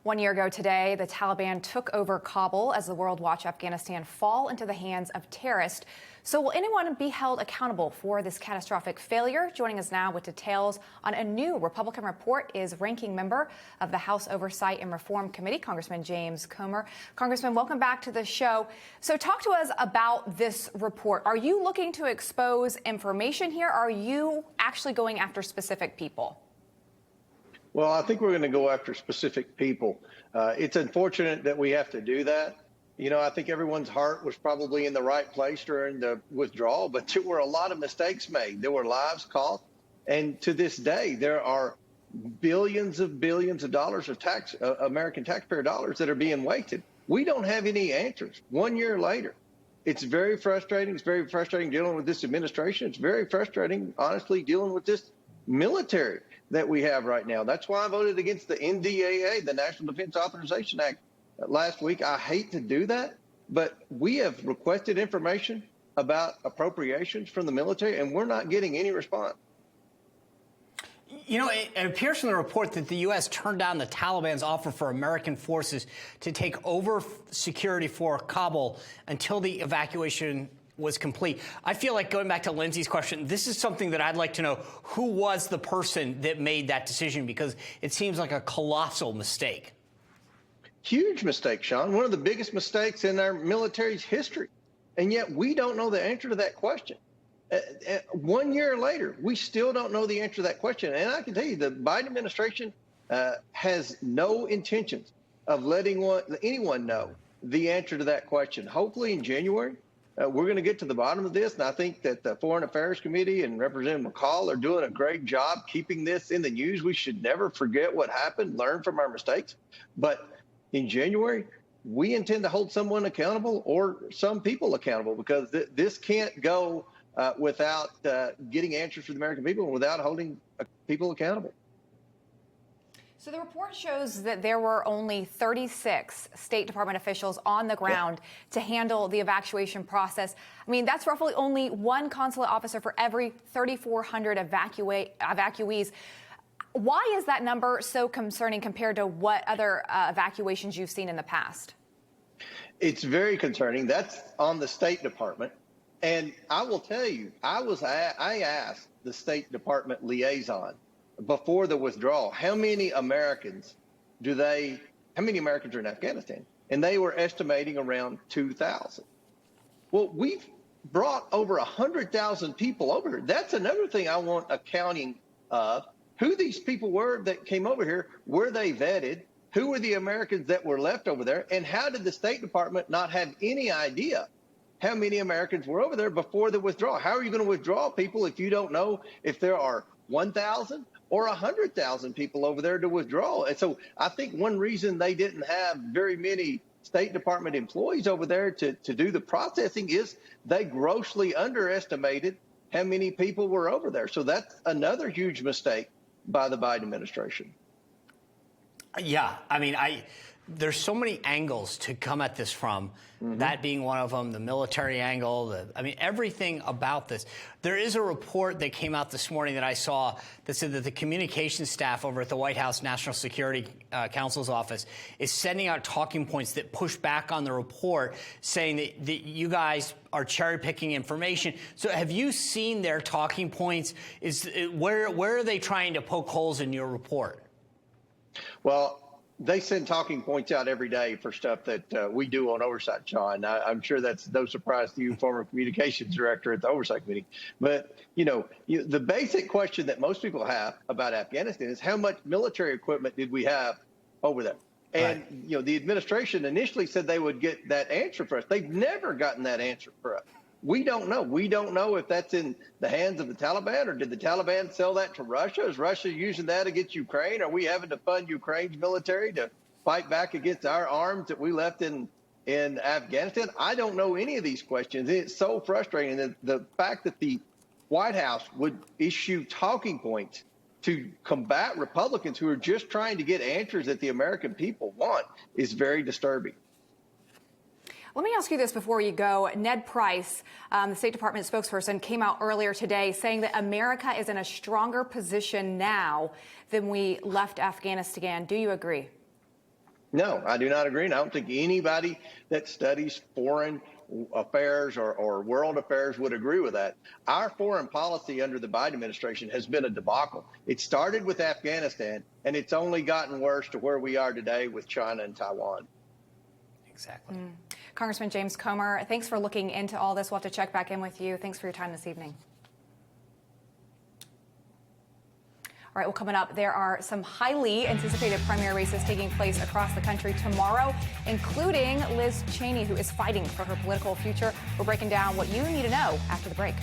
1 year ago today, the Taliban took over Kabul as the world watched Afghanistan fall into the hands of terrorists. So will anyone be held accountable for this catastrophic failure? Joining us now with details on a new Republican report is ranking member of the House Oversight and Reform Committee, Congressman James Comer. Congressman, welcome back to the show. So talk to us about this report. Are you looking to expose information here? Or are you actually going after specific people? Well, I think we're going to go after specific people. It's unfortunate that we have to do that. You know, I think everyone's heart was probably in the right place during the withdrawal, but there were a lot of mistakes made. There were lives cost. And to this day, there are billions of dollars of American taxpayer dollars that are being wasted. We don't have any answers 1 year later. It's very frustrating. It's very frustrating dealing with this administration. It's very frustrating, honestly, dealing with this military that we have right now. That's why I voted against the NDAA, the National Defense Authorization Act, last week. I hate to do that, but we have requested information about appropriations from the military, and we're not getting any response. You know, it appears from the report that the U.S. turned down the Taliban's offer for American forces to take over security for Kabul until the evacuation was complete. I feel like, going back to Lindsay's question, this is something that I'd like to know. Who was the person that made that decision? Because it seems like a colossal mistake. Huge mistake, Sean. One of the biggest mistakes in our military's history. And yet we don't know the answer to that question. 1 year later, we still don't know the answer to that question. And I can tell you, the Biden administration has no intentions of letting anyone know the answer to that question. Hopefully in January, we're going to get to the bottom of this, and I think that the Foreign Affairs Committee and Representative McCall are doing a great job keeping this in the news. We should never forget what happened, learn from our mistakes. But in January, we intend to hold someone accountable or some people accountable, because this can't go without getting answers from the American people and without holding people accountable. So the report shows that there were only 36 State Department officials on the ground to handle the evacuation process. I mean, that's roughly only one consulate officer for every 3,400 evacuees. Why is that number so concerning compared to what other evacuations you've seen in the past? It's very concerning. That's on the State Department. And I will tell you, I asked the State Department liaison before the withdrawal, how many Americans are in Afghanistan? And they were estimating around 2,000. Well, we've brought over 100,000 people over here. That's another thing I want accounting of. Who these people were that came over here, were they vetted? Who were the Americans that were left over there? And how did the State Department not have any idea how many Americans were over there before the withdrawal? How are you going to withdraw people if you don't know if there are 1,000 or 100,000 people over there to withdraw? And so I think one reason they didn't have very many State Department employees over there to do the processing is they grossly underestimated how many people were over there. So that's another huge mistake by the Biden administration. Yeah, I mean, there's so many angles to come at this from, that being one of them, the military angle, I mean, everything about this. There is a report that came out this morning that I saw that said that the communications staff over at the White House National Security Council's office is sending out talking points that push back on the report, saying that you guys are cherry-picking information. So have you seen their talking points? Where are they trying to poke holes in your report? Well, they send talking points out every day for stuff that we do on oversight, Sean. I'm sure that's no surprise to you, former communications director at the Oversight Committee. But, you know, the basic question that most people have about Afghanistan is how much military equipment did we have over there? And, you know, the administration initially said they would get that answer for us. They've never gotten that answer for us. We don't know. We don't know if that's in the hands of the Taliban, or did the Taliban sell that to Russia? Is Russia using that against Ukraine? Are we having to fund Ukraine's military to fight back against our arms that we left in Afghanistan? I don't know any of these questions. It's so frustrating. The fact that the White House would issue talking points to combat Republicans who are just trying to get answers that the American people want is very disturbing. Let me ask you this before you go. Ned Price, the State Department spokesperson, came out earlier today saying that America is in a stronger position now than we left Afghanistan. Do you agree? No, I do not agree. And I don't think anybody that studies foreign affairs or world affairs would agree with that. Our foreign policy under the Biden administration has been a debacle. It started with Afghanistan, and it's only gotten worse to where we are today with China and Taiwan. Exactly. Congressman James Comer, thanks for looking into all this. We'll have to check back in with you. Thanks for your time this evening. All right, well, coming up, there are some highly anticipated primary races taking place across the country tomorrow, including Liz Cheney, who is fighting for her political future. We're breaking down what you need to know after the break.